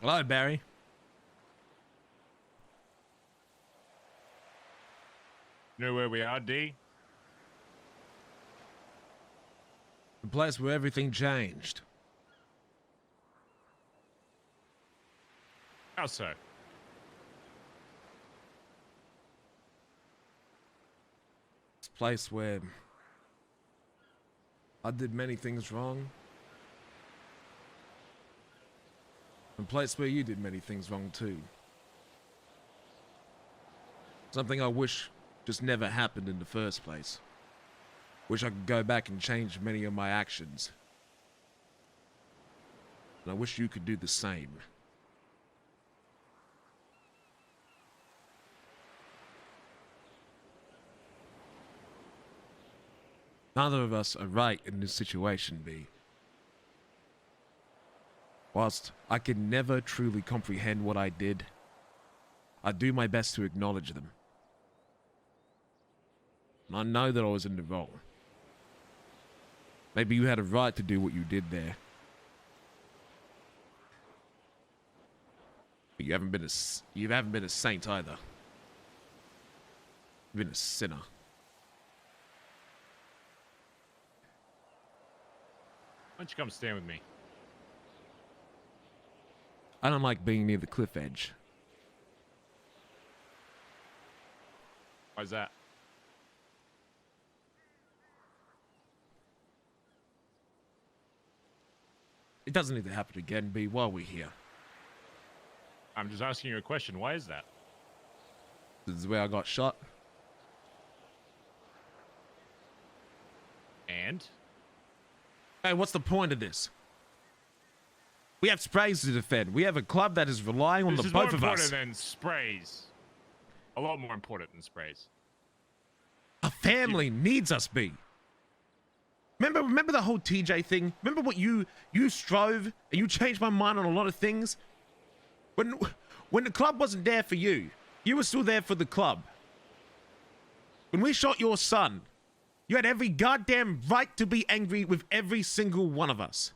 Hello, Barry. You know where we are, D? The place where everything changed. How so? It's a place where I did many things wrong. A place where you did many things wrong too. Something I wish just never happened in the first place. Wish I could go back and change many of my actions. And I wish you could do the same. Neither of us are right in this situation, B. Whilst I can never truly comprehend what I did, I do my best to acknowledge them. And I know that I was in the wrong. Maybe you had a right to do what you did there. But you haven't been a saint either. You've been a sinner. Why don't you come stand with me? I don't like being near the cliff edge. Why's that? It doesn't need to happen again, B, while we're here. I'm just asking you a question. Why is that? This is where I got shot. And? Hey, what's the point of this? We have sprays to defend. We have a club that is relying on the both of us. This is more important than sprays. A lot more important than sprays. A family needs us, B. Remember the whole TJ thing? Remember what you strove and you changed my mind on a lot of things? When the club wasn't there for you, you were still there for the club. When we shot your son, you had every goddamn right to be angry with every single one of us.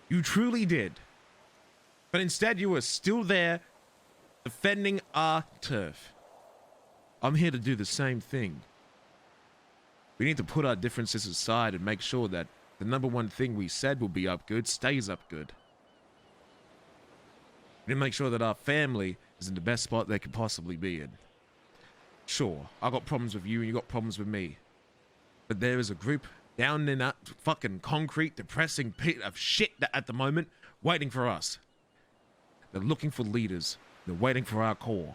You truly did. But instead, you were still there defending our turf. I'm here to do the same thing. We need to put our differences aside and make sure that the number one thing we said will be up good stays up good. We need to make sure that our family is in the best spot they could possibly be in. Sure, I got problems with you and you got problems with me. But there is a group down in that fucking concrete, depressing pit of shit at the moment, waiting for us. They're looking for leaders. They're waiting for our core.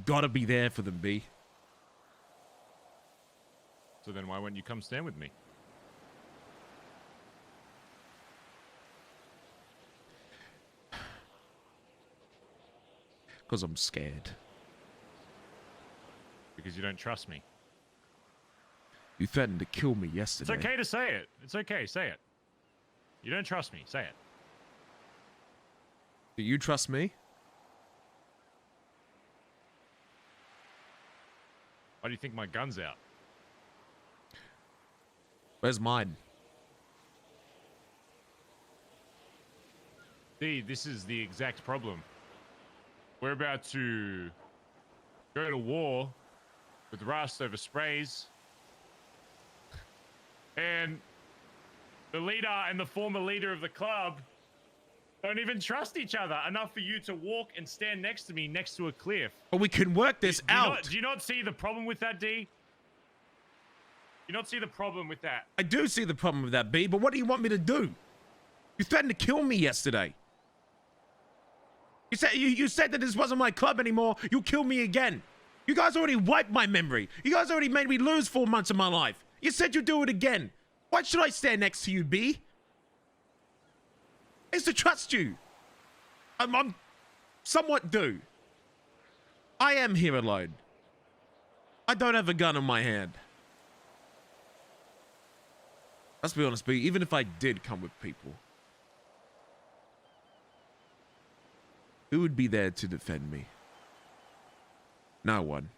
Gotta be there for them, B. So then why wouldn't you come stand with me? Because I'm scared. Because you don't trust me. You threatened to kill me yesterday. It's okay to say it. It's okay, say it. You don't trust me, say it. Do you trust me? Why do you think my gun's out? Where's mine? See, this is the exact problem. We're about to go to war with Rust over sprays. And the leader and the former leader of the club don't even trust each other enough for you to walk and stand next to me next to a cliff. But we can work this out. Do you not see the problem with that, D? Do you not see the problem with that? I do see the problem with that, B, but what do you want me to do? You threatened to kill me yesterday. You said that this wasn't my club anymore. You'll kill me again. You guys already wiped my memory. You guys already made me lose 4 months of my life. You said you'd do it again. Why should I stand next to you, B? I used to trust you. I'm somewhat do. I am here alone. I don't have a gun in my hand. Let's be honest, B, even if I did come with people, who would be there to defend me? No one.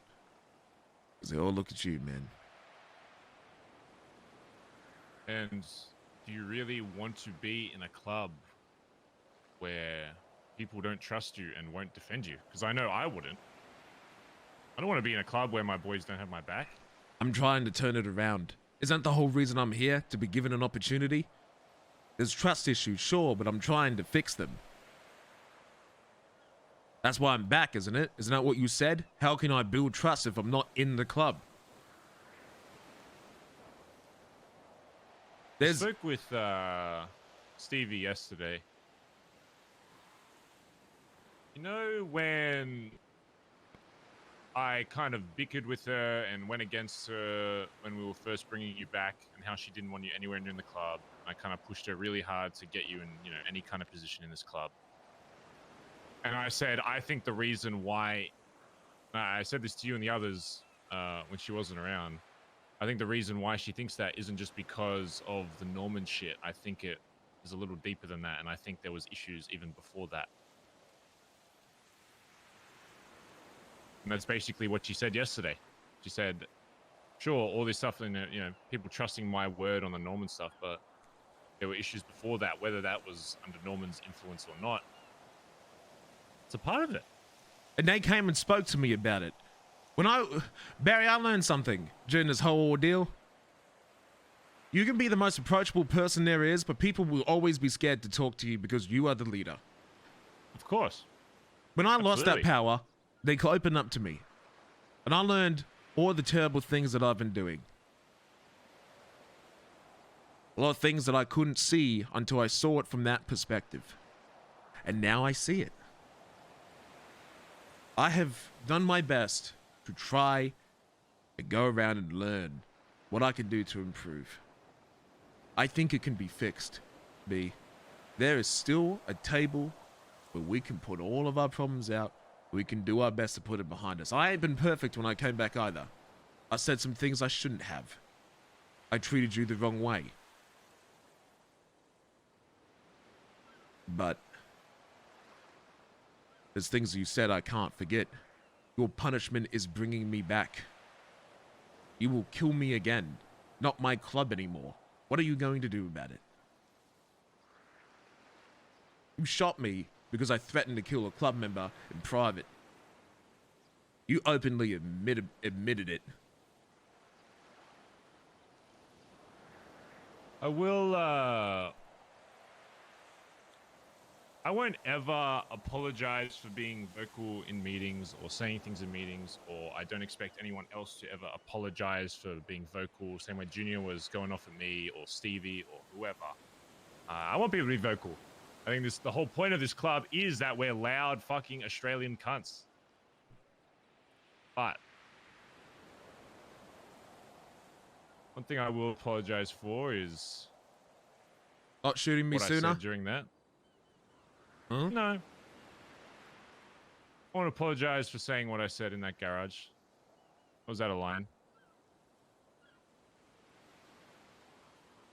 Because they all look at you, man. And do you really want to be in a club where people don't trust you and won't defend you. Because I know I wouldn't. I don't want to be in a club where my boys don't have my back. I'm trying to turn it around. Isn't that the whole reason I'm here? To be given an opportunity? There's trust issues, sure, but I'm trying to fix them. That's why I'm back, isn't it? Isn't that what you said? How can I build trust if I'm not in the club? I spoke with Stevie yesterday. You know when I kind of bickered with her and went against her when we were first bringing you back, and how she didn't want you anywhere near the club. I kind of pushed her really hard to get you in, you know, any kind of position in this club. And I said, I think the reason why, I said this to you and the others when she wasn't around. I think the reason why she thinks that isn't just because of the Norman shit. I think it is a little deeper than that, and I think there was issues even before that. And that's basically what she said yesterday. She said, sure, all this stuff, and you know, people trusting my word on the Norman stuff, but there were issues before that, whether that was under Norman's influence or not. It's a part of it. And they came and spoke to me about it. Barry, I learned something during this whole ordeal. You can be the most approachable person there is, but people will always be scared to talk to you because you are the leader. Of course. When I lost that power, they opened up to me. And I learned all the terrible things that I've been doing. A lot of things that I couldn't see until I saw it from that perspective. And now I see it. I have done my best to try and go around and learn what I can do to improve. I think it can be fixed, B. There is still a table where we can put all of our problems out. We can do our best to put it behind us. I ain't been perfect when I came back either. I said some things I shouldn't have. I treated you the wrong way. But there's things you said I can't forget. Your punishment is bringing me back. You will kill me again. Not my club anymore. What are you going to do about it? You shot me because I threatened to kill a club member in private. You openly admitted it. I won't ever apologize for being vocal in meetings or saying things in meetings, or I don't expect anyone else to ever apologize for being vocal. Same way Junior was going off at me, or Stevie, or whoever. I want people to be vocal. I think the whole point of this club is that we're loud fucking Australian cunts. But one thing I will apologize for is not shooting me what sooner I said during that. Huh? No. I want to apologize for saying what I said in that garage. Was that a line?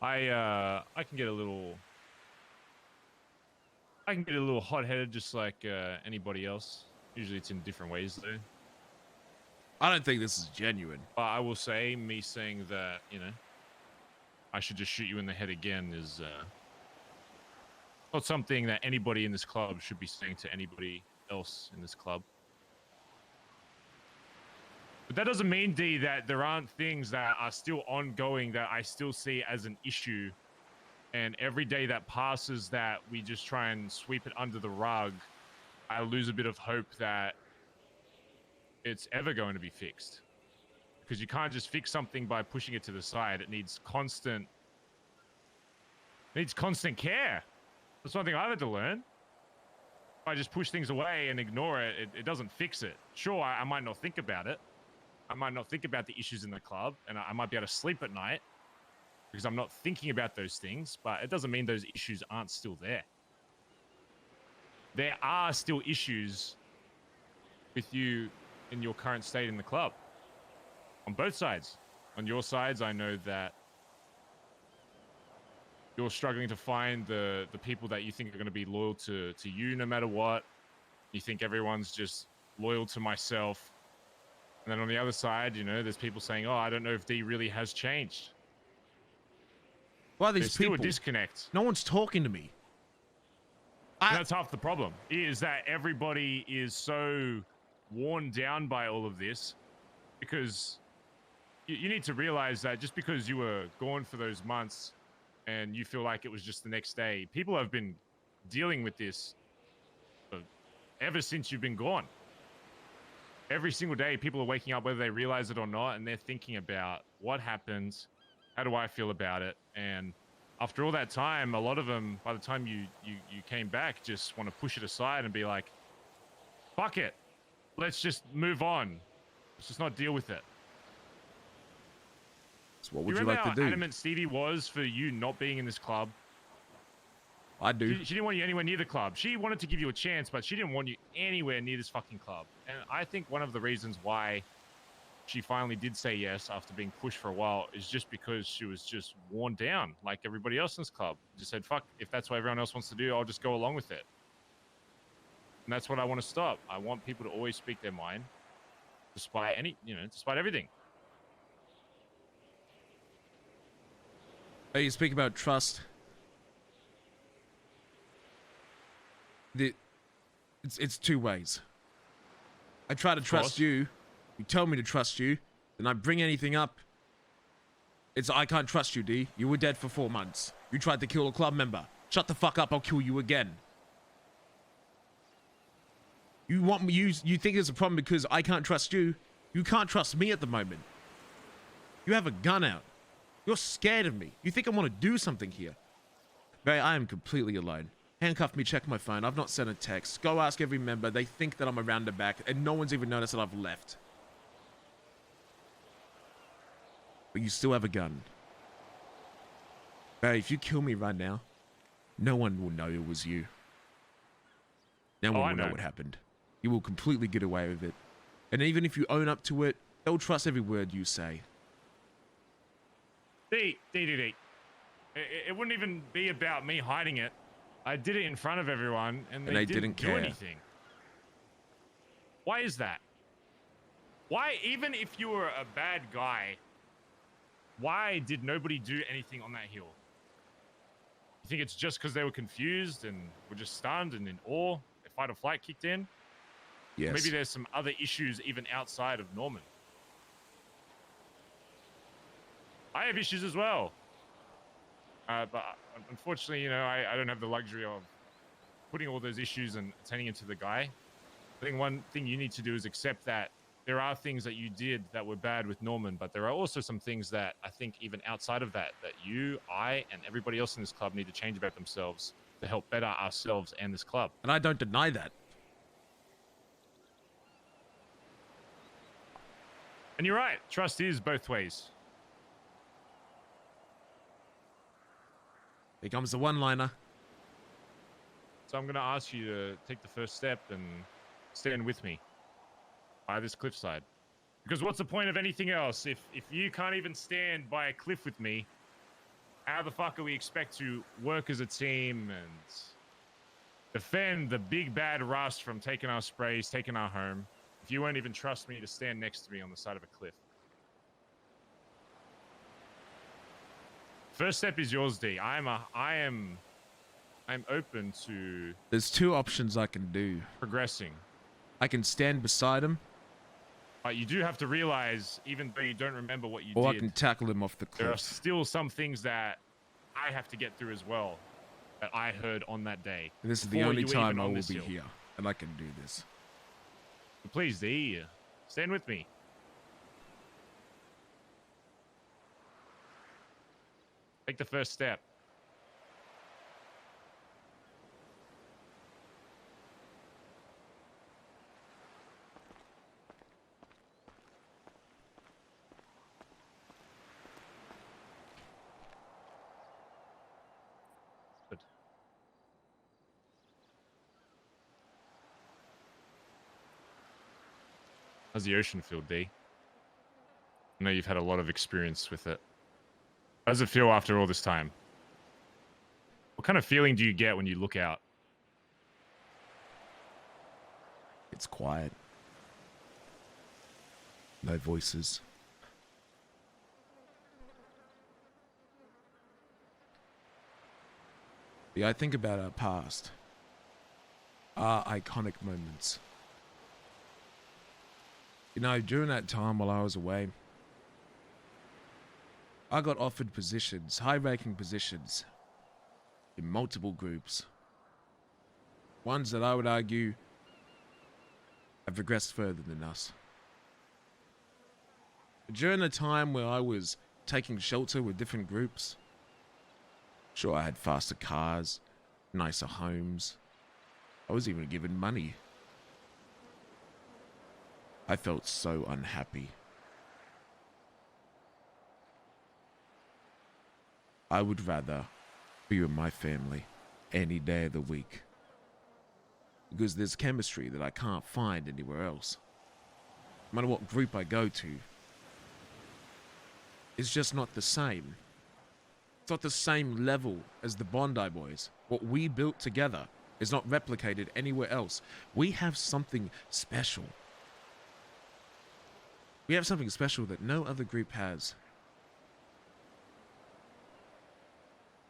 I can get a little hot-headed just like anybody else. Usually it's in different ways though. I don't think this is genuine. But I will say, me saying that, you know, I should just shoot you in the head again is not something that anybody in this club should be saying to anybody else in this club. But that doesn't mean, D, that there aren't things that are still ongoing that I still see as an issue. And every day that passes that we just try and sweep it under the rug, I lose a bit of hope that it's ever going to be fixed. Because you can't just fix something by pushing it to the side. It needs constant care. That's one thing I've had to learn. If I just push things away and ignore it, it doesn't fix it. Sure, I might not think about it. I might not think about the issues in the club, and I might be able to sleep at night because I'm not thinking about those things, but it doesn't mean those issues aren't still there. There are still issues with you in your current state in the club. On both sides. On your sides, I know that you're struggling to find the people that you think are going to be loyal to you no matter what. You think everyone's just loyal to myself. And then on the other side, you know, there's people saying, oh, I don't know if D really has changed. Why are these There's people? still a disconnect. No one's talking to me. And that's half the problem, is that everybody is so worn down by all of this, because you need to realize that just because you were gone for those months and you feel like it was just the next day, people have been dealing with this ever since you've been gone. Every single day, people are waking up, whether they realize it or not, and they're thinking about what happened, how do I feel about it, and after all that time, a lot of them, by the time you came back, just want to push it aside and be like, fuck it, let's just move on, let's just not deal with it. So what would you remember like to do? How adamant Stevie was for you not being in this club? I do. She didn't want you anywhere near the club. She wanted to give you a chance, but she didn't want you anywhere near this fucking club. And I think one of the reasons why she finally did say yes after being pushed for a while is just because she was just worn down like everybody else in this club. Just said, fuck, if that's what everyone else wants to do, I'll just go along with it. And that's what I want to stop. I want people to always speak their mind, despite despite everything. Hey, you speak about trust. It's two ways. I try to trust you. You tell me to trust you. Then I bring anything up. It's I can't trust you, D. You were dead for 4 months. You tried to kill a club member. Shut the fuck up, I'll kill you again. You want me, you think there's a problem because I can't trust you. You can't trust me at the moment. You have a gun out. You're scared of me. You think I want to do something here. Barry, I am completely alone. Handcuff me, check my phone. I've not sent a text. Go ask every member. They think that I'm around the back, and no one's even noticed that I've left. But you still have a gun. Barry, if you kill me right now, no one will know it was you. No one will know what happened. You will completely get away with it. And even if you own up to it, they'll trust every word you say. D. It wouldn't even be about me hiding it. I did it in front of everyone, and they didn't do anything. Why is that? Why, even if you were a bad guy, why did nobody do anything on that hill? You think it's just because they were confused and were just stunned and in awe? Their fight or flight kicked in? Yes. Maybe there's some other issues even outside of Norman. I have issues as well. But unfortunately, I don't have the luxury of putting all those issues and turning into the guy. I think one thing you need to do is accept that there are things that you did that were bad with Norman, but there are also some things that I think even outside of that you, I, and everybody else in this club need to change about themselves to help better ourselves and this club. And I don't deny that. And you're right. Trust is both ways. Here comes the one-liner. So I'm going to ask you to take the first step and stand with me by this cliffside. Because what's the point of anything else? If you can't even stand by a cliff with me, how the fuck are we expect to work as a team and defend the big bad Rust from taking our sprays, taking our home, if you won't even trust me to stand next to me on the side of a cliff? First step is yours, D. I'm open to... There's two options I can do. Progressing. I can stand beside him. But you do have to realize, even though you don't remember what you did... Or I can tackle him off the cliff. There are still some things that I have to get through as well, that I heard on that day. And this is the only time I will be here, and I can do this. But please, D, stand with me. Take the first step. Good. How's the ocean feel, D? I know you've had a lot of experience with it. How does it feel after all this time? What kind of feeling do you get when you look out? It's quiet. No voices. Yeah, I think about our past. are iconic moments. You know, during that time while I was away, I got offered positions, high-ranking positions, in multiple groups. Ones that I would argue have regressed further than us. During the time where I was taking shelter with different groups, sure, I had faster cars, nicer homes. I was even given money. I felt so unhappy. I would rather be with my family any day of the week. Because there's chemistry that I can't find anywhere else. No matter what group I go to, it's just not the same. It's not the same level as the Bondi boys. What we built together is not replicated anywhere else. We have something special. We have something special that no other group has.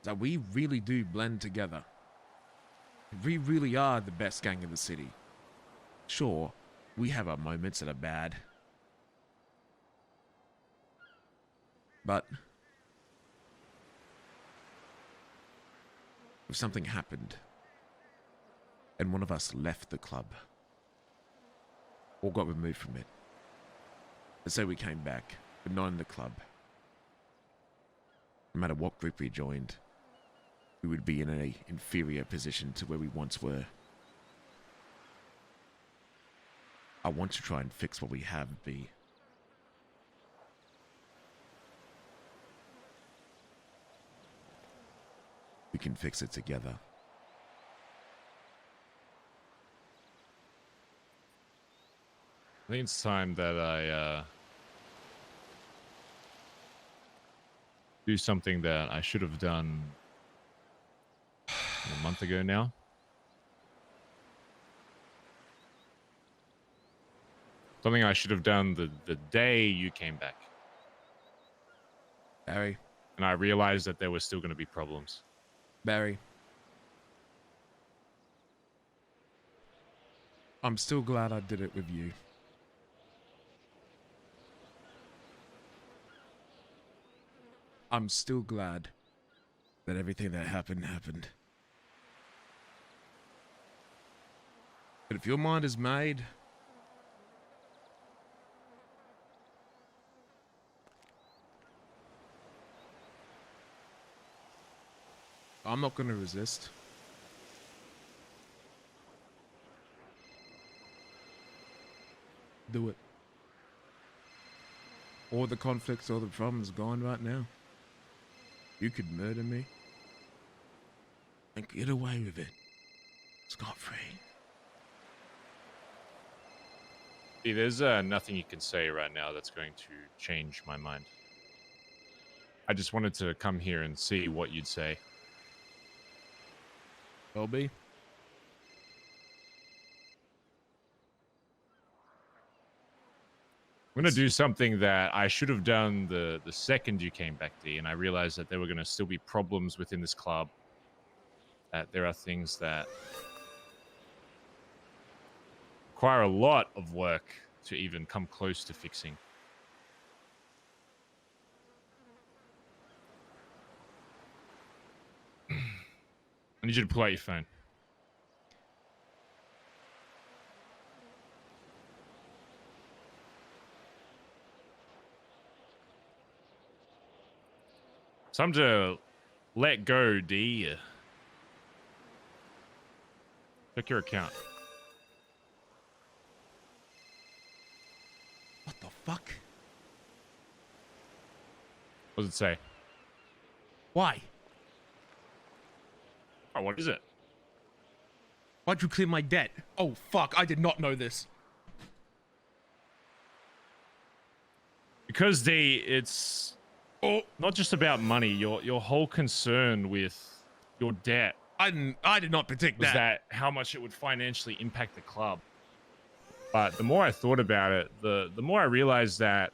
That we really do blend together. We really are the best gang in the city. Sure, we have our moments that are bad. But if something happened and one of us left the club or got removed from it, let's say we came back but not in the club, no matter what group we joined, we would be in an inferior position to where we once were. I want to try and fix what we have, B. We can fix it together. I think it's time that I do something that I should have done a month ago now. Something I should have done the day you came back. Barry. And I realized that there were still going to be problems. Barry. I'm still glad I did it with you. I'm still glad that everything that happened. But if your mind is made, I'm not going to resist. Do it. All the conflicts, all the problems gone right now. You could murder me and get away with it scot-free. See, there's nothing you can say right now that's going to change my mind. I just wanted to come here and see what you'd say. LB? I'm going to do something that I should have done the second you came back, D, and I realized that there were going to still be problems within this club. That there are things that require a lot of work to even come close to fixing. I need you to pull out your phone. It's time to let go, D. Check your account. What the fuck? What does it say? Why? Oh, what is it? Why'd you clear my debt? Oh, fuck, I did not know this. Because it's not just about money. Your whole concern with your debt I did not predict was that. that how much it would financially impact the club. But the more I thought about it, the more I realized that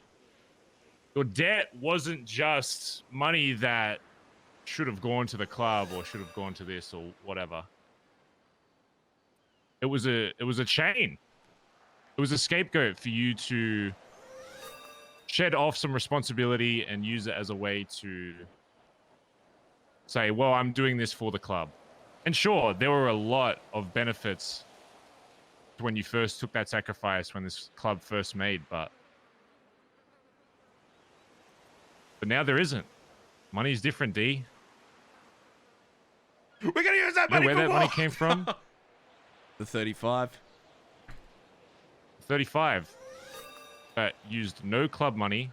your debt wasn't just money that should have gone to the club or should have gone to this or whatever. It was a chain. It was a scapegoat for you to shed off some responsibility and use it as a way to say, well, I'm doing this for the club. And sure, there were a lot of benefits to when you first took that sacrifice, when this club first made, but now there isn't. Money's different, D. We're gonna use that You know money where for that war. money came from? The 35. 35. That used no club money.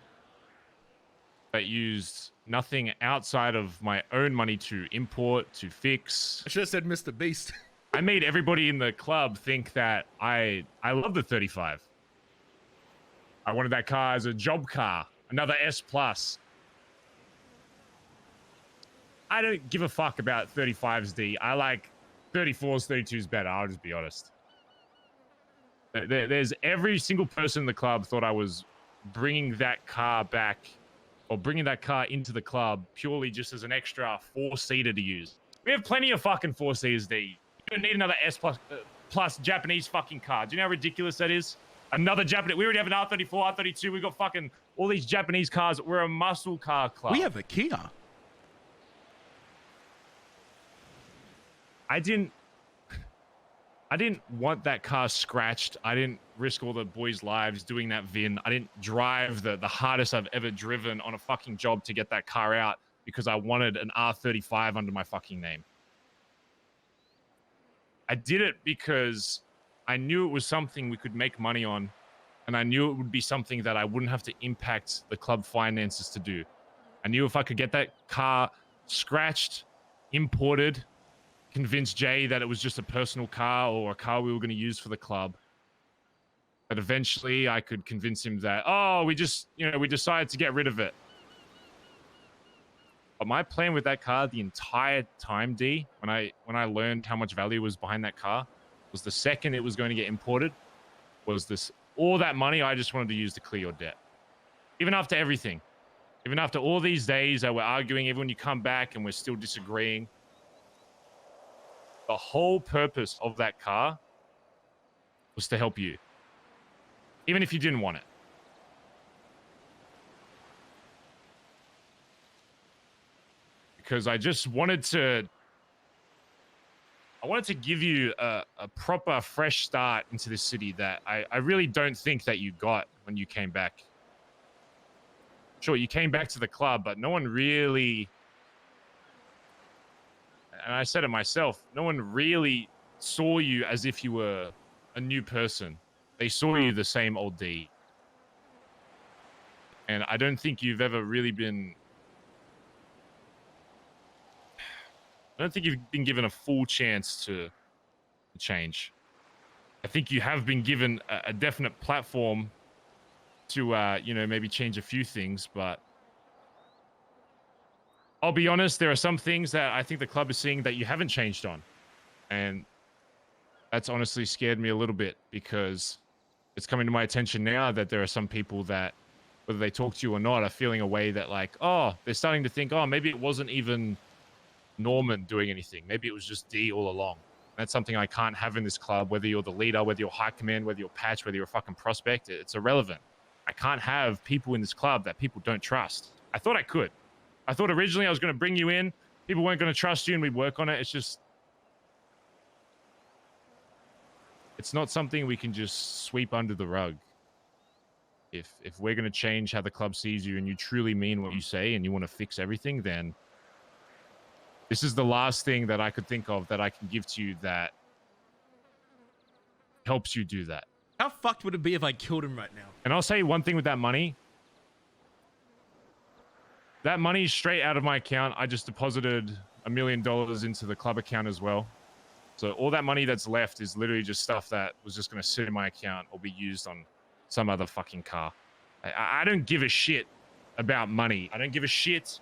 That used nothing outside of my own money to import, to fix. I should have said Mr. Beast. I made everybody in the club think that I love the 35. I wanted that car as a job car, another S plus. I don't give a fuck about 35s, D. I like 34s, 32s better. I'll just be honest. There's every single person in the club thought I was bringing that car back, or bringing that car into the club purely just as an extra 4-seater to use. We have plenty of fucking 4-seaters, D. You don't need another S plus Japanese fucking car. Do you know how ridiculous that is? Another Japanese. We already have an R34, R32. We've got fucking all these Japanese cars. We're a muscle car club. We have a Kia. I didn't want that car scratched. I didn't risk all the boys' lives doing that VIN. I didn't drive the hardest I've ever driven on a fucking job to get that car out because I wanted an R35 under my fucking name. I did it because I knew it was something we could make money on, and I knew it would be something that I wouldn't have to impact the club finances to do. I knew if I could get that car scratched, imported, convince Jay that it was just a personal car or a car we were going to use for the club, that eventually I could convince him that, oh, we decided to get rid of it. But my plan with that car the entire time, D, when I learned how much value was behind that car, was the second it was going to get imported, was this, all that money I just wanted to use to clear your debt. Even after everything. Even after all these days that we're arguing, even when you come back and we're still disagreeing, the whole purpose of that car was to help you. Even if you didn't want it. Because I just wanted to give you a proper fresh start into this city that I really don't think that you got when you came back. Sure, you came back to the club, but no one really, and I said it myself, no one really saw you as if you were a new person. They saw you the same old D. And I don't think you've ever really been, I don't think you've been given a full chance to change. I think you have been given a definite platform to, maybe change a few things, but I'll be honest, there are some things that I think the club is seeing that you haven't changed on. And that's honestly scared me a little bit, because it's coming to my attention now that there are some people that, whether they talk to you or not, are feeling a way that, like, oh, they're starting to think, oh, maybe it wasn't even Norman doing anything. Maybe it was just D all along. That's something I can't have in this club, whether you're the leader, whether you're high command, whether you're patch, whether you're a fucking prospect. It's irrelevant. I can't have people in this club that people don't trust. I thought I could. I thought originally I was going to bring you in. People weren't going to trust you and we'd work on it. It's just, it's not something we can just sweep under the rug. If we're going to change how the club sees you and you truly mean what you say and you want to fix everything, then this is the last thing that I could think of that I can give to you that helps you do that. How fucked would it be if I killed him right now? And I'll say one thing with that money. That money is straight out of my account. I just deposited $1 million into the club account as well. So all that money that's left is literally just stuff that was just going to sit in my account or be used on some other fucking car. I don't give a shit about money. I don't give a shit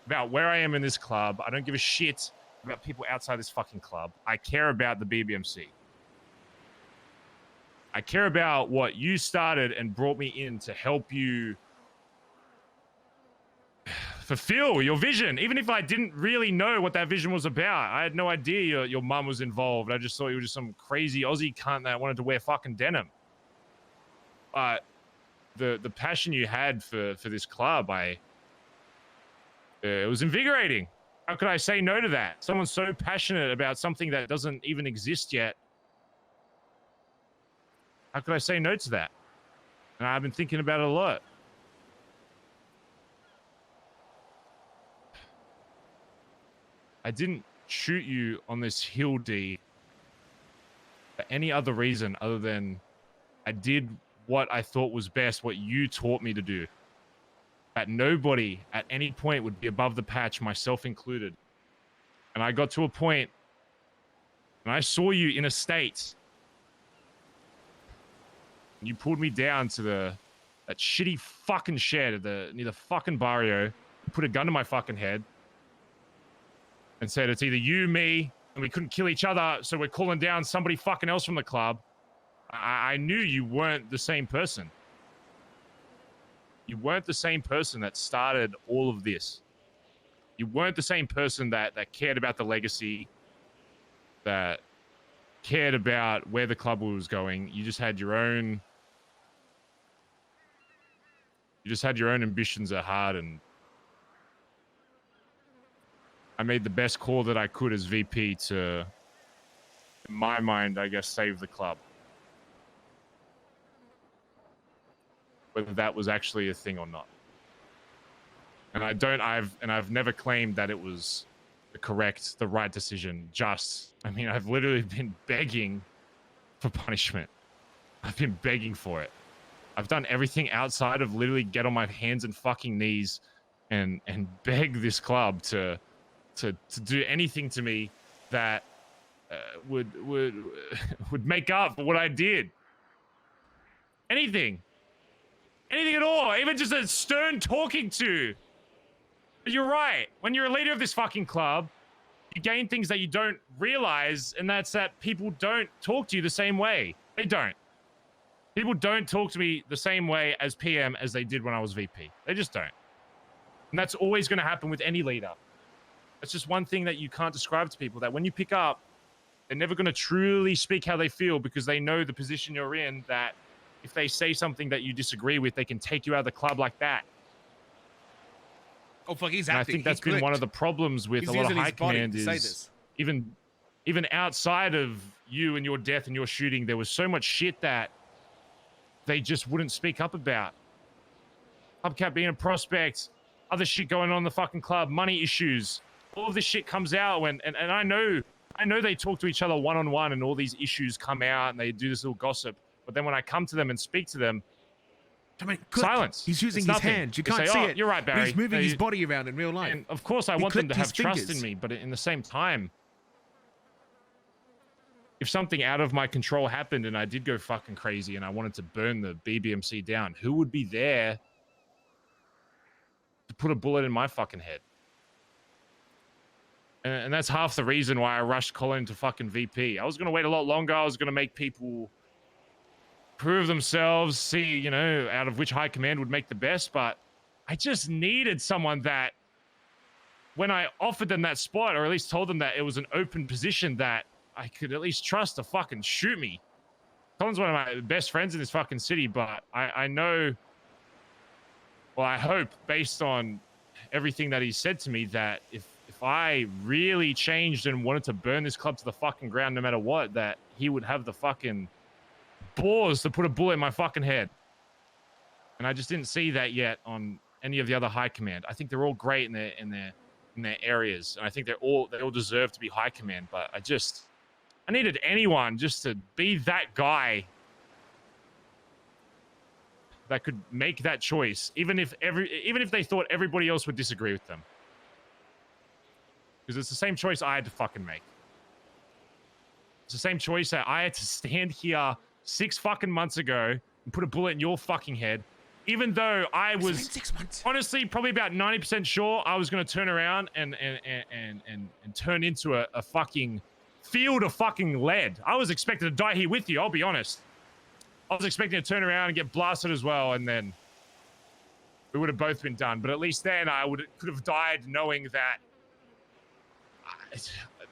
about where I am in this club. I don't give a shit about people outside this fucking club. I care about the BBMC. I care about what you started and brought me in to help you fulfill your vision. Even if I didn't really know what that vision was about. I had no idea your mum was involved. I just thought you were just some crazy Aussie cunt that wanted to wear fucking denim. But the passion you had for this club, it was invigorating. How could I say no to that? Someone so passionate about something that doesn't even exist yet. How could I say no to that? And I've been thinking about it a lot. I didn't shoot you on this hill, D, for any other reason other than I did what I thought was best, what you taught me to do. That nobody at any point would be above the patch, myself included. And I got to a point, and I saw you in a state. And you pulled me down to that shitty fucking shed near the fucking barrio. You put a gun to my fucking head. And said, it's either you, me, and we couldn't kill each other, so we're calling down somebody fucking else from the club. I knew you weren't the same person. You weren't the same person that started all of this. You weren't the same person that cared about the legacy, that cared about where the club was going. You just had your own... You just had your own ambitions at heart, and I made the best call that I could as VP to, in my mind, I guess, save the club. Whether that was actually a thing or not. And I've never claimed that it was the right decision. I've literally been begging for punishment. I've been begging for it. I've done everything outside of literally get on my hands and fucking knees and beg this club to do anything to me that would make up for what I did. Anything at all, even just a stern talking to. But you're right. When you're a leader of this fucking club, you gain things that you don't realize, and that's that people don't talk to you the same way. They don't. People don't talk to me the same way as PM as they did when I was VP. They just don't. And that's always going to happen with any leader. It's just one thing that you can't describe to people, that when you pick up, they're never going to truly speak how they feel because they know the position you're in, that if they say something that you disagree with, they can take you out of the club like that. Oh, fuck, he's acting. I think that's been one of the problems with a lot of high command is even outside of you and your death and your shooting, there was so much shit that they just wouldn't speak up about. Hubcap being a prospect, other shit going on in the fucking club, money issues. All of this shit comes out when, and I know they talk to each other one-on-one and all these issues come out and they do this little gossip. But then when I come to them and speak to them, silence. He's using his hands. You can't see it. You're right, Barry. But he's moving his body around in real life. And of course, I want them to have trust in me, but in the same time, if something out of my control happened and I did go fucking crazy and I wanted to burn the BBMC down, who would be there to put a bullet in my fucking head? And that's half the reason why I rushed Colin to fucking VP. I was going to wait a lot longer. I was going to make people prove themselves, see, out of which high command would make the best. But I just needed someone that when I offered them that spot, or at least told them that it was an open position, that I could at least trust to fucking shoot me. Colin's one of my best friends in this fucking city, but I know, well, I hope, based on everything that he said to me, that if I really changed and wanted to burn this club to the fucking ground no matter what, that he would have the fucking balls to put a bullet in my fucking head. And I just didn't see that yet on any of the other high command. I think they're all great in their areas, and I think they all deserve to be high command, but I needed anyone just to be that guy that could make that choice, even if they thought everybody else would disagree with them. Because it's the same choice I had to fucking make. It's the same choice that I had to stand here 6 fucking months ago and put a bullet in your fucking head, even though I was honestly probably about 90% sure I was going to turn around and turn into a fucking field of fucking lead. I was expecting to die here with you, I'll be honest. I was expecting to turn around and get blasted as well, and then we would have both been done. But at least then I could have died knowing that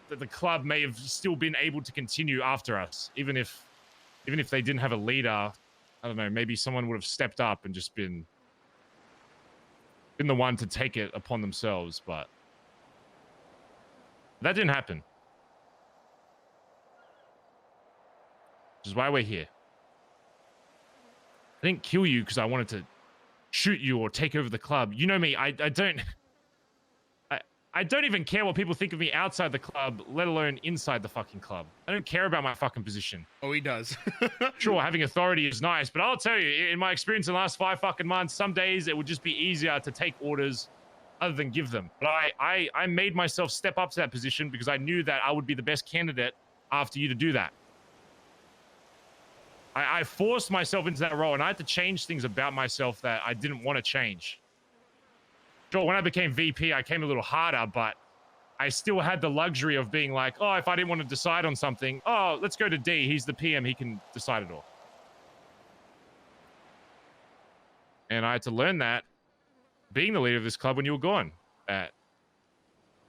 the club may have still been able to continue after us, even if they didn't have a leader. I don't know, maybe someone would have stepped up and just been the one to take it upon themselves, but that didn't happen. Which is why we're here. I didn't kill you because I wanted to shoot you or take over the club. You know me, I don't even care what people think of me outside the club, let alone inside the fucking club. I don't care about my fucking position. Oh, he does. Sure, having authority is nice, but I'll tell you, in my experience in the last 5 fucking months, some days it would just be easier to take orders other than give them. But I made myself step up to that position because I knew that I would be the best candidate after you to do that. I forced myself into that role, and I had to change things about myself that I didn't want to change. Sure, when I became VP, I came a little harder, but I still had the luxury of being like, oh, if I didn't want to decide on something, oh, let's go to D. He's the PM. He can decide it all. And I had to learn that being the leader of this club when you were gone. That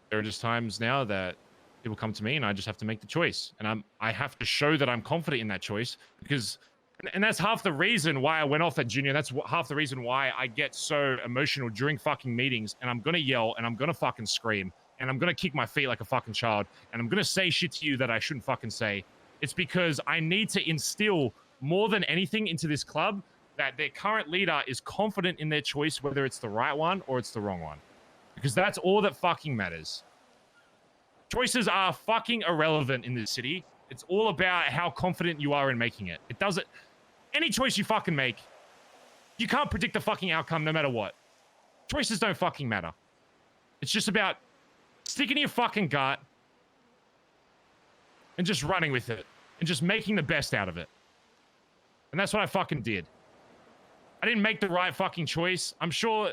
there are just times now that people come to me and I just have to make the choice. And I have to show that I'm confident in that choice because... And that's half the reason why I went off at Junior. That's half the reason why I get so emotional during fucking meetings. And I'm going to yell and I'm going to fucking scream. And I'm going to kick my feet like a fucking child. And I'm going to say shit to you that I shouldn't fucking say. It's because I need to instill more than anything into this club that their current leader is confident in their choice, whether it's the right one or it's the wrong one. Because that's all that fucking matters. Choices are fucking irrelevant in this city. It's all about how confident you are in making it. It doesn't... Any choice you fucking make, you can't predict the fucking outcome no matter what. Choices don't fucking matter. It's just about sticking to your fucking gut and just running with it and just making the best out of it. And that's what I fucking did. I didn't make the right fucking choice. I'm sure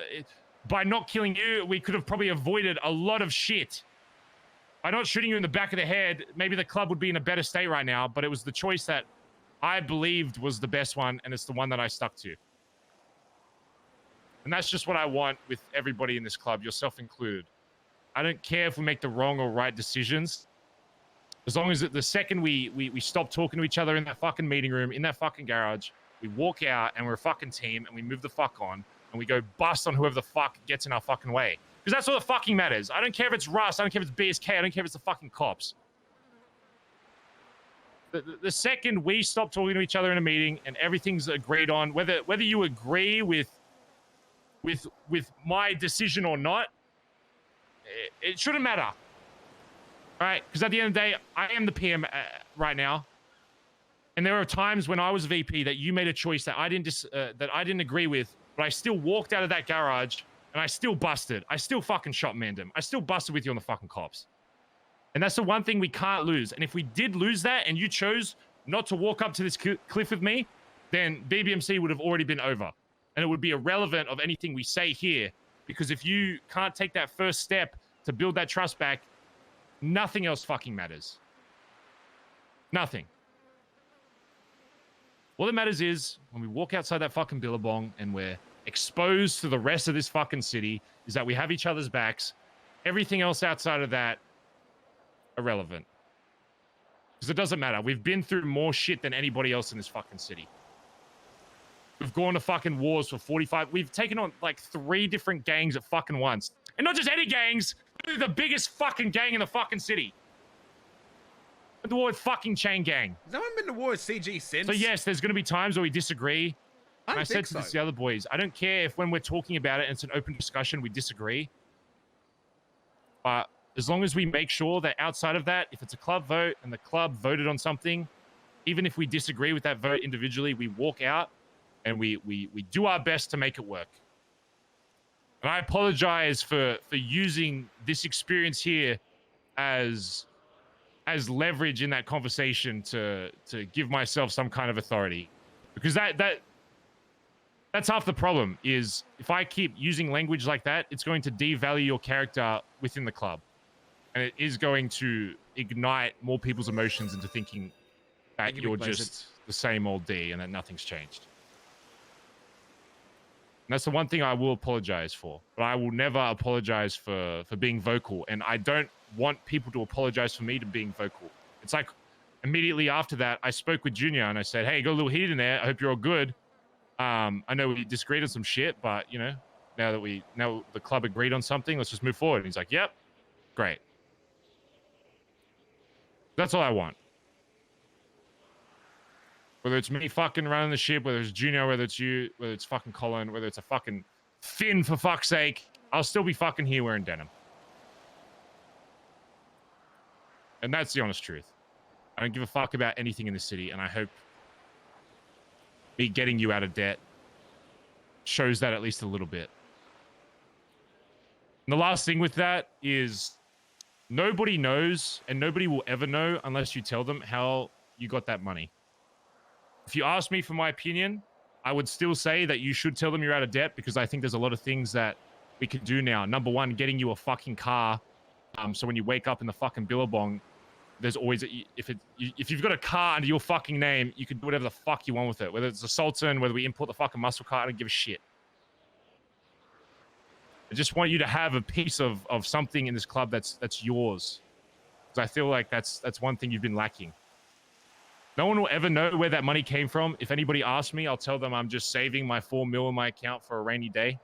by not killing you, we could have probably avoided a lot of shit. By not shooting you in the back of the head, maybe the club would be in a better state right now, but it was the choice that I believed was the best one, and it's the one that I stuck to. And that's just what I want with everybody in this club, yourself included. I don't care if we make the wrong or right decisions. As long as the second we stop talking to each other in that fucking meeting room, in that fucking garage, we walk out and we're a fucking team and we move the fuck on and we go bust on whoever the fuck gets in our fucking way. Because that's all that fucking matters. I don't care if it's Russ, I don't care if it's BSK, I don't care if it's the fucking cops. The second we stop talking to each other in a meeting and everything's agreed on, whether you agree with my decision or not, it shouldn't matter. All right? Because at the end of the day, I am the PM right now. And there are times when I was VP that you made a choice that I didn't agree with, but I still walked out of that garage and I still busted. I still fucking shot Mandem. I still busted with you on the fucking cops. And that's the one thing we can't lose. And if we did lose that and you chose not to walk up to this cliff with me, then BBMC would have already been over. And it would be irrelevant of anything we say here. Because if you can't take that first step to build that trust back, nothing else fucking matters. Nothing. All that matters is when we walk outside that fucking billabong and we're exposed to the rest of this fucking city, is that we have each other's backs. Everything else outside of that, irrelevant. Because it doesn't matter. We've been through more shit than anybody else in this fucking city. We've gone to fucking wars for 45... We've taken on like 3 different gangs at fucking once. And not just any gangs, the biggest fucking gang in the fucking city. The war with fucking Chain Gang. Has no one been to war with CG since? So yes, there's going to be times where we disagree. I said to the other boys, I don't care if when we're talking about it and it's an open discussion, we disagree. But as long as we make sure that outside of that, if it's a club vote and the club voted on something, even if we disagree with that vote individually, we walk out and we do our best to make it work. And I apologize for using this experience here as leverage in that conversation to give myself some kind of authority. Because that's half the problem, is if I keep using language like that, it's going to devalue your character within the club. And it is going to ignite more people's emotions into thinking that you're just the same old D and that nothing's changed. And that's the one thing I will apologize for. But I will never apologize for being vocal. And I don't want people to apologize for me to being vocal. It's like immediately after that, I spoke with Junior and I said, hey, got a little heat in there. I hope you're all good. I know we disagreed on some shit, but you know, now the club agreed on something, let's just move forward. And he's like, yep, great. That's all I want. Whether it's me fucking running the ship, whether it's Junior, whether it's you, whether it's fucking Colin, whether it's a fucking Finn, for fuck's sake, I'll still be fucking here wearing denim. And that's the honest truth. I don't give a fuck about anything in the city, and I hope me getting you out of debt shows that at least a little bit. And the last thing with that is nobody knows, and nobody will ever know unless you tell them how you got that money. If you ask me for my opinion, I would still say that you should tell them you're out of debt, because I think there's a lot of things that we could do now. Number one, getting you a fucking car. So when you wake up in the fucking billabong, there's always, if you've got a car under your fucking name, you can do whatever the fuck you want with it. Whether it's a Sultan, whether we import the fucking muscle car, I don't give a shit. I just want you to have a piece of something in this club that's yours. Because I feel like that's one thing you've been lacking. No one will ever know where that money came from. If anybody asks me, I'll tell them I'm just saving my $4 million in my account for a rainy day.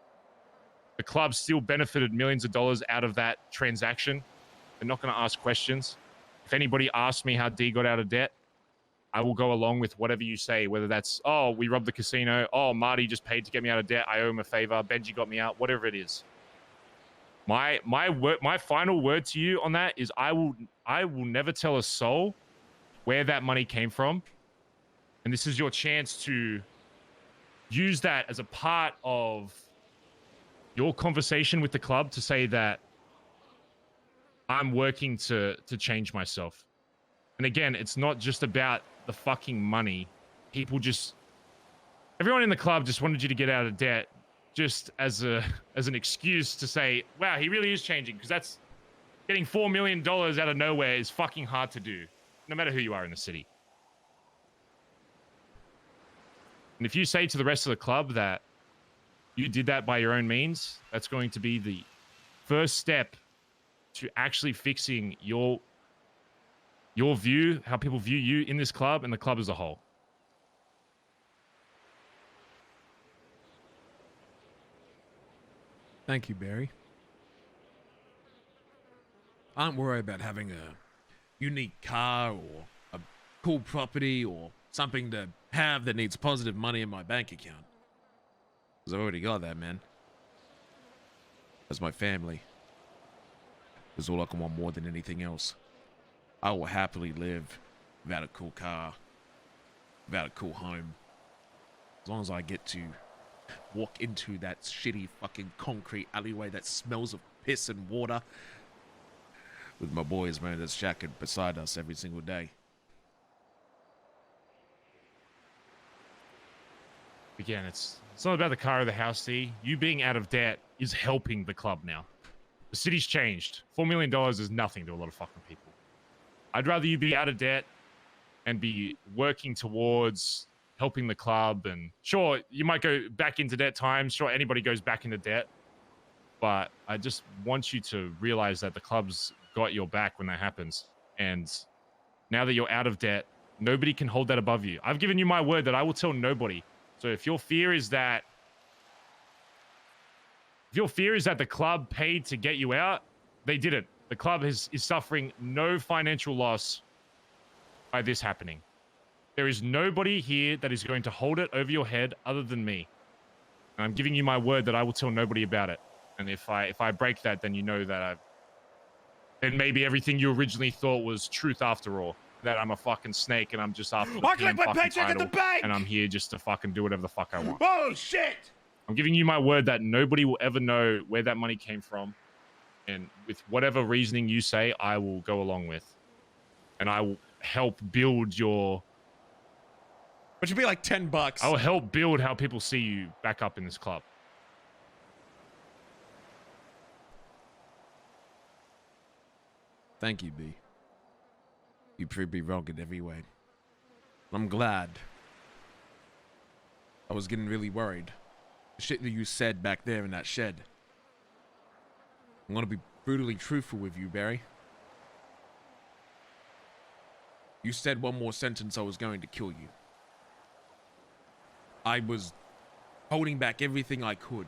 The club still benefited millions of dollars out of that transaction. They're not going to ask questions. If anybody asks me how D got out of debt, I will go along with whatever you say, whether that's, oh, we robbed the casino, oh, Marty just paid to get me out of debt, I owe him a favor, Benji got me out, whatever it is. My final word to you on that is I will never tell a soul where that money came from. And this is your chance to use that as a part of your conversation with the club to say that I'm working to change myself. And again, it's not just about the fucking money. Everyone in the club just wanted you to get out of debt just as an excuse to say, wow, he really is changing, because that's getting $4 million out of nowhere is fucking hard to do, no matter who you are in the city. And if you say to the rest of the club that you did that by your own means, that's going to be the first step to actually fixing your view, how people view you in this club and the club as a whole. Thank you, Barry. I don't worry about having a unique car or a cool property or something to have that needs positive money in my bank account. Because I've already got that, man. That's my family. Is all I can want more than anything else. I will happily live without a cool car, without a cool home. As long as I get to walk into that shitty fucking concrete alleyway that smells of piss and water with my boys wearing this jacket beside us every single day. Again, it's not about the car or the house, D. You being out of debt is helping the club now. The city's changed. $4 million is nothing to a lot of fucking people. I'd rather you be out of debt and be working towards helping the club. And sure, you might go back into debt times. Sure, anybody goes back into debt. But I just want you to realize that the club's got your back when that happens. And now that you're out of debt, nobody can hold that above you. I've given you my word that I will tell nobody. So if your fear is that the club paid to get you out, they didn't. The club is suffering no financial loss by this happening. There is nobody here that is going to hold it over your head other than me. And I'm giving you my word that I will tell nobody about it. And if I break that, then you know that then maybe everything you originally thought was truth after all. That I'm a fucking snake and I'm just after the I collect my paycheck at the bank! And I'm here just to fucking do whatever the fuck I want. Oh, shit! I'm giving you my word that nobody will ever know where that money came from. And with whatever reasoning you say, I will go along with. And I will help build your... Which would be like $10. I will help build how people see you back up in this club. Thank you, B. You proved me wrong in every way. I'm glad. I was getting really worried. The shit that you said back there in that shed. I'm gonna be brutally truthful with you, Barry. You said one more sentence, I was going to kill you. I was holding back everything I could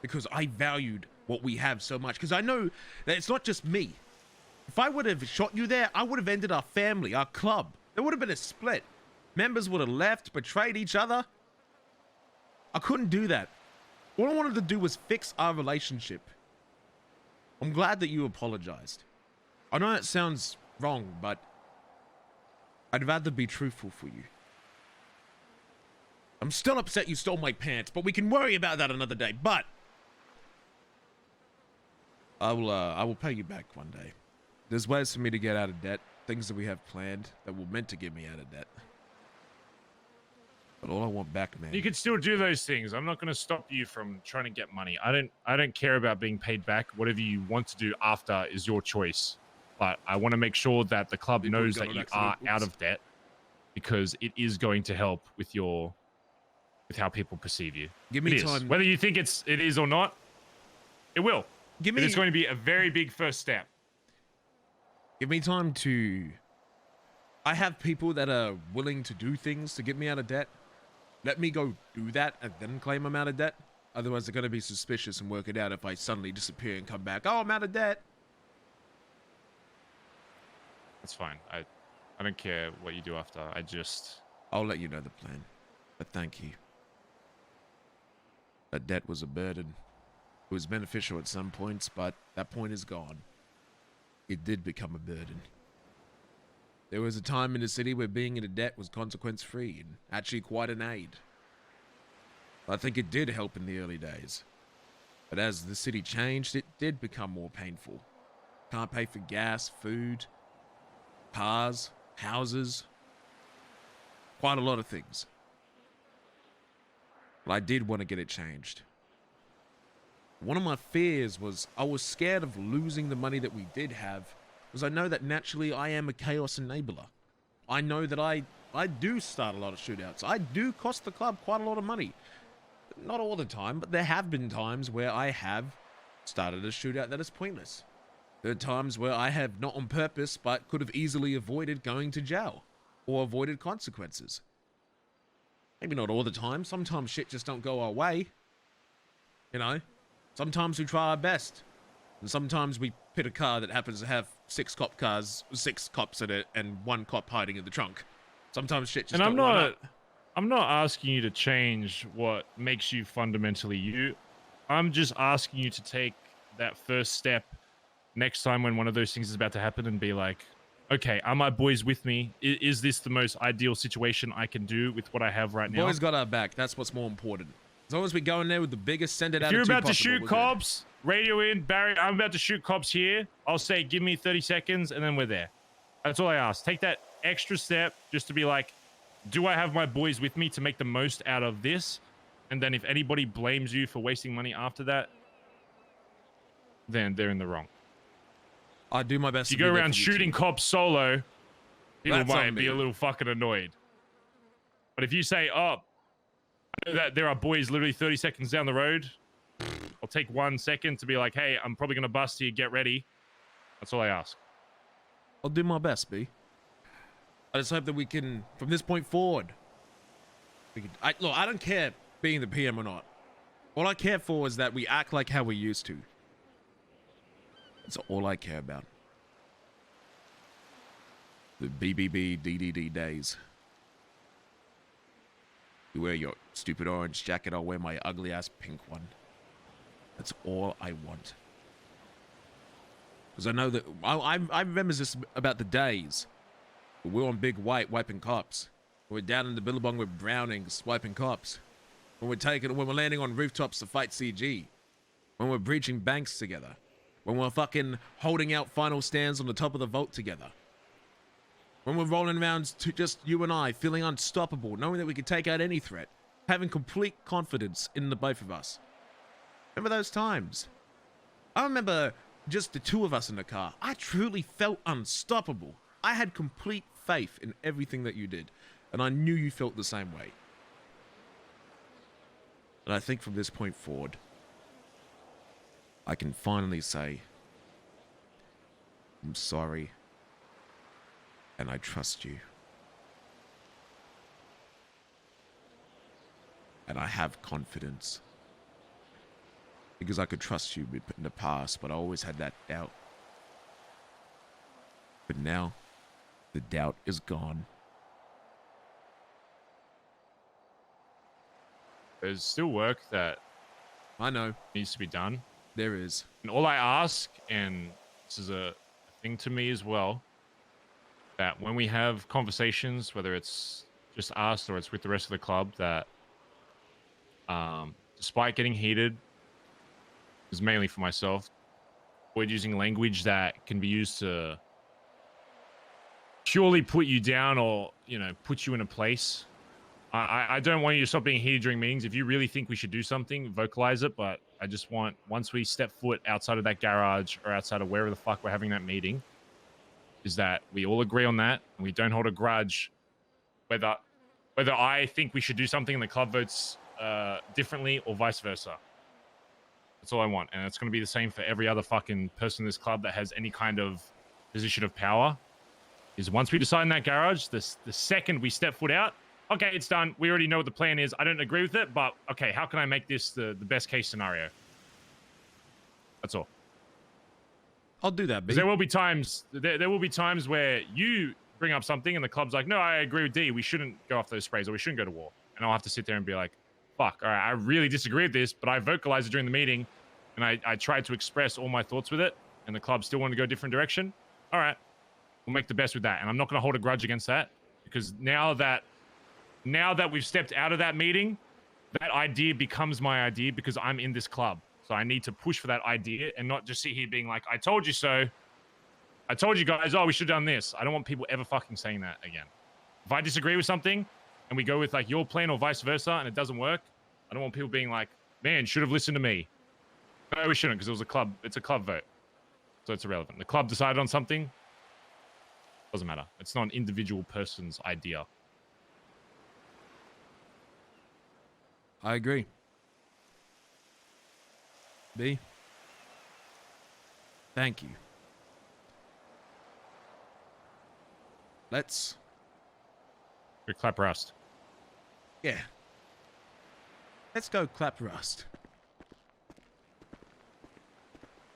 because I valued what we have so much. Because I know that it's not just me. If I would have shot you there, I would have ended our family, our club. There would have been a split. Members would have left, betrayed each other. I couldn't do that. All I wanted to do was fix our relationship. I'm glad that you apologized. I know it sounds wrong, but I'd rather be truthful for you. I'm still upset you stole my pants, but we can worry about that another day. But I will pay you back one day. There's ways for me to get out of debt, things that we have planned that were meant to get me out of debt. But all I want back, man. You can still do those things. I'm not going to stop you from trying to get money. I don't care about being paid back. Whatever you want to do after is your choice. But I want to make sure that the club knows that you are out of debt, because it is going to help with how people perceive you. Give me time. Whether you think it is or not, it will. It's going to be a very big first step. Give me time to... I have people that are willing to do things to get me out of debt. Let me go do that and then claim I'm out of debt. Otherwise, they're going to be suspicious and work it out if I suddenly disappear and come back. Oh, I'm out of debt. That's fine. I don't care what you do after. I'll let you know the plan. But thank you. That debt was a burden. It was beneficial at some points, but that point is gone. It did become a burden. There was a time in the city where being in a debt was consequence-free and actually quite an aid. I think it did help in the early days. But as the city changed, it did become more painful. Can't pay for gas, food, cars, houses, quite a lot of things. But I did want to get it changed. One of my fears was I was scared of losing the money that we did have, because I know that naturally I am a chaos enabler. I know that I do start a lot of shootouts. I do cost the club quite a lot of money. Not all the time, but there have been times where I have started a shootout that is pointless. There are times where I have, not on purpose, but could have easily avoided going to jail or avoided consequences. Maybe not all the time. Sometimes shit just don't go our way. You know? Sometimes we try our best. And sometimes we pit a car that happens to have 6 cops in it, and 1 cop hiding in the trunk. Sometimes shit just don't line up. I'm not asking you to change what makes you fundamentally you. I'm just asking you to take that first step next time when one of those things is about to happen and be like, okay, are my boys with me? Is this the most ideal situation I can do with what I have right now? Boys got our back. That's what's more important. As long as we go in there with the biggest send it out. If you're about to shoot cops, radio in, Barry, I'm about to shoot cops here. I'll say, give me 30 seconds, and then we're there. That's all I ask. Take that extra step just to be like, do I have my boys with me to make the most out of this? And then if anybody blames you for wasting money after that, then they're in the wrong. I do my best. If you go around shooting cops solo, people might be a little fucking annoyed. But if you say, oh, I know that there are boys literally 30 seconds down the road, I'll take 1 second to be like, hey, I'm probably going to bust here, get ready. That's all I ask. I'll do my best, B. I just hope that we can, from this point forward, look, I don't care being the PM or not. All I care for is that we act like how we used to. That's all I care about. The BBB DDD days. You wear your stupid orange jacket, I'll wear my ugly ass pink one. That's all I want. Because I know that, I remember this about the days. We're on Big White wiping cops. We're down in the Billabong with Brownings wiping cops. When we're landing on rooftops to fight CG. When we're breaching banks together. When we're fucking holding out final stands on the top of the vault together. When we're rolling around to just you and I, feeling unstoppable, knowing that we can take out any threat. Having complete confidence in the both of us. Remember those times? I remember just the 2 of us in the car. I truly felt unstoppable. I had complete faith in everything that you did, and I knew you felt the same way. And I think from this point forward, I can finally say, I'm sorry, and I trust you. And I have confidence. Because I could trust you in the past, but I always had that doubt. But now, the doubt is gone. There's still work that I know. needs to be done. There is. And all I ask, and this is a thing to me as well, that when we have conversations, whether it's just us or it's with the rest of the club, that despite getting heated, is mainly for myself, avoid using language that can be used to purely put you down or, you know, put you in a place. I don't want you to stop being heated during meetings. If you really think we should do something, vocalize it. But I just want, once we step foot outside of that garage or outside of wherever the fuck we're having that meeting, is that we all agree on that and we don't hold a grudge. Whether I think we should do something and the club votes differently or vice versa. That's all I want. And it's going to be the same for every other fucking person in this club that has any kind of position of power. Is once we decide in that garage, the second we step foot out, okay, it's done. We already know what the plan is. I don't agree with it, but okay, how can I make this the best case scenario? That's all. I'll do that, B. There will be times where you bring up something and the club's like, no, I agree with D. We shouldn't go off those sprays or we shouldn't go to war. And I'll have to sit there and be like, fuck, all right, I really disagree with this, but I vocalized it during the meeting and I tried to express all my thoughts with it and the club still wanted to go a different direction. All right, we'll make the best with that. And I'm not going to hold a grudge against that because now that we've stepped out of that meeting, that idea becomes my idea because I'm in this club. So I need to push for that idea and not just sit here being like, I told you so. I told you guys, oh, we should have done this. I don't want people ever fucking saying that again. If I disagree with something and we go with like your plan or vice versa and it doesn't work, I don't want people being like, man, should have listened to me. No, we shouldn't because it was a club. It's a club vote. So it's irrelevant. The club decided on something. Doesn't matter. It's not an individual person's idea. I agree. B. Thank you. Let's... Good clap rust. Yeah. Let's go clap rust.